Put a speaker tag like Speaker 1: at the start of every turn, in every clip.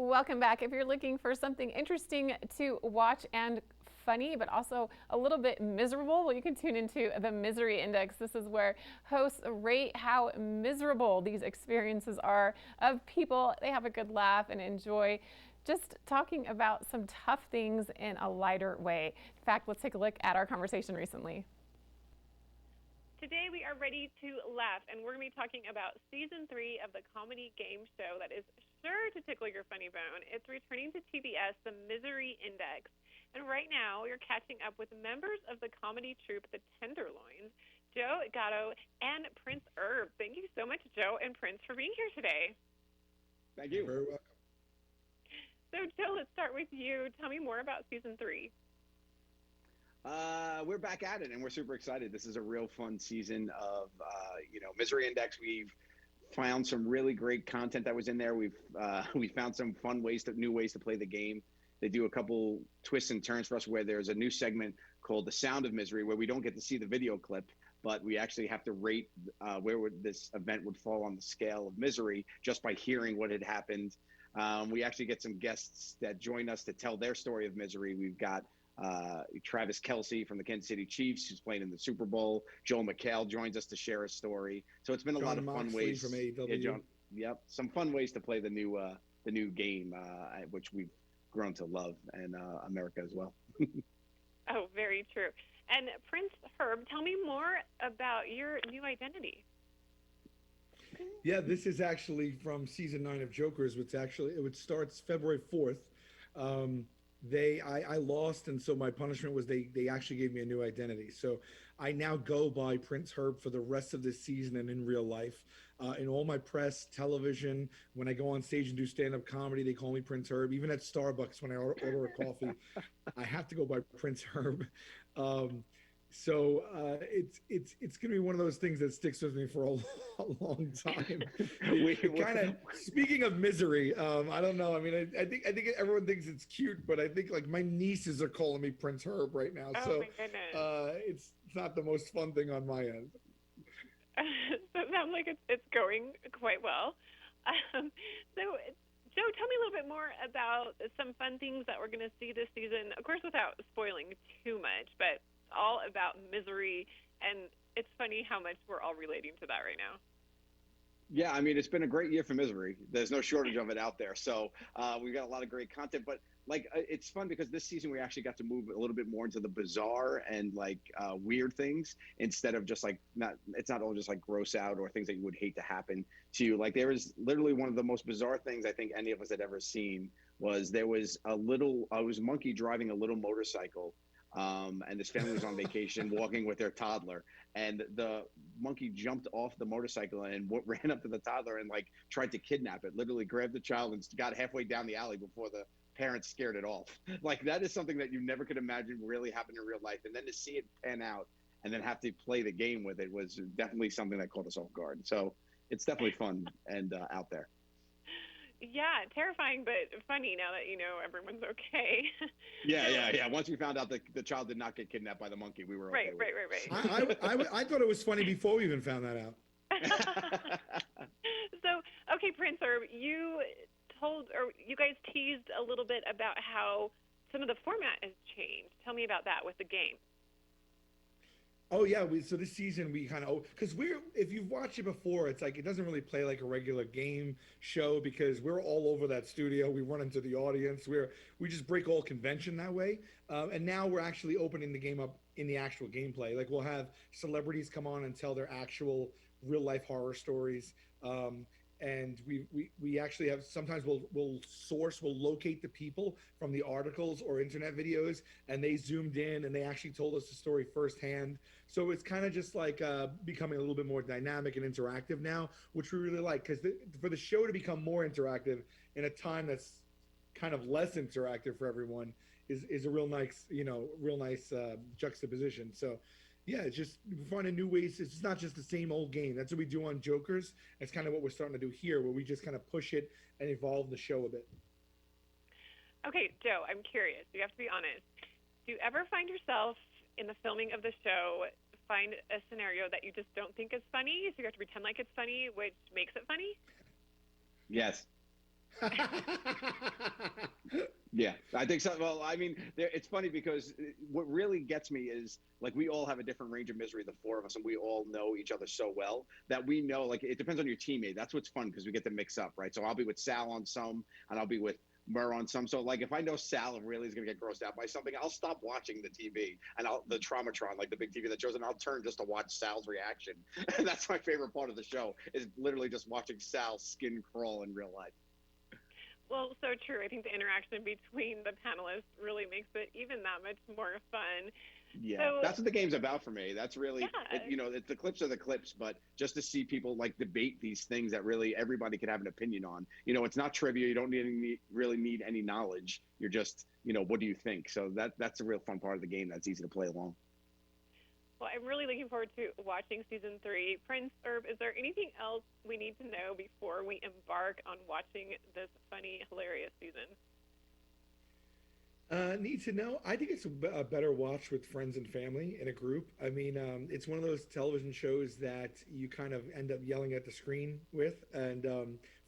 Speaker 1: Welcome back. If you're looking for something interesting to watch and funny, but also a little bit miserable, well, you can tune into the Misery Index. This is where hosts rate how miserable these experiences are of people. They have a good laugh and enjoy just talking about some tough things in a lighter way. In fact, let's take a look at our conversation recently.
Speaker 2: Today we are ready to laugh, and we're going to be talking about Season 3 of the comedy game show that is sure to tickle your funny bone. It's returning to TBS, the Misery Index. And right now you're catching up with members of the comedy troupe, the Tenderloins, Joe Gatto and Prince Herb. Thank you so much, Joe and Prince, for being here today.
Speaker 3: Thank you.
Speaker 4: You're very welcome.
Speaker 2: So, Joe, let's start with you. Tell me more about Season 3.
Speaker 3: We're back at it, and we're super excited. This is a real fun season of, Misery Index. We've found some really great content that was in there. We found some fun new ways to play the game. They do a couple twists and turns for us where there's a new segment called The Sound of Misery where we don't get to see the video clip, but we actually have to rate where this event would fall on the scale of misery just by hearing what had happened. We actually get some guests that join us to tell their story of misery. We've got Travis Kelce from the Kansas City Chiefs, who's playing in the Super Bowl. Joel McHale joins us to share a story. So it's been a lot of fun ways.
Speaker 4: From AEW.
Speaker 3: Yep, some fun ways to play the new game, which we've grown to love, and America as well.
Speaker 2: Oh, very true. And Prince Herb, tell me more about your new identity.
Speaker 4: Yeah, this is actually from season 9 of Jokers, which it starts February 4th. I lost, and so my punishment was they actually gave me a new identity. So I now go by Prince Herb for the rest of this season and in real life. In all my press, television, when I go on stage and do stand-up comedy, they call me Prince Herb. Even at Starbucks, when I order a coffee, I have to go by Prince Herb. So it's going to be one of those things that sticks with me for a long time. Kind of speaking of misery, I don't know. I mean, I think everyone thinks it's cute, but I think like my nieces are calling me Prince Herb right now.
Speaker 2: Oh,
Speaker 4: so
Speaker 2: my goodness.
Speaker 4: it's not the most fun thing on my end.
Speaker 2: So it sounds like it's going quite well. So, Joe, tell me a little bit more about some fun things that we're going to see this season. Of course, without spoiling too much, but all about misery, and it's funny how much we're all relating to that right now.
Speaker 3: Yeah, I mean, it's been a great year for misery. There's no shortage of it out there. So we've got a lot of great content, but it's fun because this season we actually got to move a little bit more into the bizarre and weird things instead of just it's not all just like gross out or things that you would hate to happen to you. Like there was literally one of the most bizarre things I think any of us had ever seen was there was a monkey driving a little motorcycle. And this family was on vacation walking with their toddler, and the monkey jumped off the motorcycle and ran up to the toddler and tried to kidnap it, literally grabbed the child and got halfway down the alley before the parents scared it off. That is something that you never could imagine really happened in real life. And then to see it pan out and then have to play the game with it was definitely something that caught us off guard. So it's definitely fun and out there.
Speaker 2: Yeah, terrifying, but funny now that you know everyone's okay.
Speaker 3: Yeah. Once we found out that the child did not get kidnapped by the monkey, we were okay.
Speaker 2: Right.
Speaker 4: I thought it was funny before we even found that out.
Speaker 2: So, okay, Prince Herb, you guys teased a little bit about how some of the format has changed. Tell me about that with the game.
Speaker 4: Oh yeah, so this season we kind of because if you've watched it before, it's like it doesn't really play like a regular game show because we're all over that studio. We run into the audience. We just break all convention that way. And now we're actually opening the game up in the actual gameplay. Like we'll have celebrities come on and tell their actual real life horror stories. And we actually have sometimes we'll locate the people from the articles or internet videos, and they zoomed in and they actually told us the story firsthand. So it's kind of just like becoming a little bit more dynamic and interactive now, which we really like because for the show to become more interactive in a time that's kind of less interactive for everyone is a real nice juxtaposition. So. Yeah, it's just finding new ways. It's not just the same old game. That's what we do on Jokers. It's kind of what we're starting to do here, where we just kind of push it and evolve the show a bit.
Speaker 2: Okay, Joe, I'm curious. You have to be honest. Do you ever find yourself in the filming of the show find a scenario that you just don't think is funny, so you have to pretend like it's funny, which makes it funny?
Speaker 3: Yes. Yeah, I think so. Well, I mean, it's funny because what really gets me is like we all have a different range of misery, the four of us, and we all know each other so well that we know, like, it depends on your teammate. That's what's fun because we get to mix up, right? So I'll be with Sal on some, and I'll be with Murr on some. So, like, if I know Sal really is going to get grossed out by something, I'll stop watching the TV and the Traumatron, like the big TV that shows, and I'll turn just to watch Sal's reaction. And that's my favorite part of the show is literally just watching Sal's skin crawl in real life.
Speaker 2: Well, so true. I think the interaction between the panelists really makes it even that much more fun.
Speaker 3: Yeah,
Speaker 2: So,
Speaker 3: that's what the game's about for me. That's really,
Speaker 2: yeah.
Speaker 3: the clips are the clips, but just to see people like debate these things that really everybody could have an opinion on. It's not trivia. You don't really need any knowledge. You're just, what do you think? So that's a real fun part of the game. That's easy to play along.
Speaker 2: Well, I'm really looking forward to watching season 3. Prince Herb, is there anything else we need to know before we embark on watching this funny, hilarious season?
Speaker 4: Need to know. I think it's a better watch with friends and family in a group. I mean, it's one of those television shows that you kind of end up yelling at the screen with. And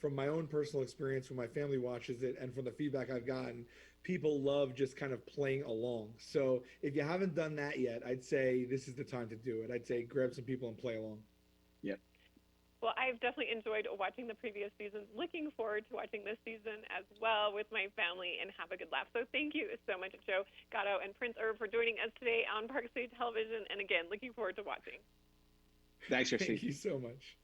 Speaker 4: from my own personal experience, when my family watches it, and from the feedback I've gotten, people love just kind of playing along. So if you haven't done that yet, I'd say this is the time to do it. I'd say grab some people and play along.
Speaker 3: Yep.
Speaker 2: Well, I've definitely enjoyed watching the previous seasons. Looking forward to watching this season as well with my family and have a good laugh. So thank you so much, Joe Gatto and Prince Herb, for joining us today on Park City Television. And again, looking forward to watching.
Speaker 3: Thanks, Christy.
Speaker 4: Thank you so much.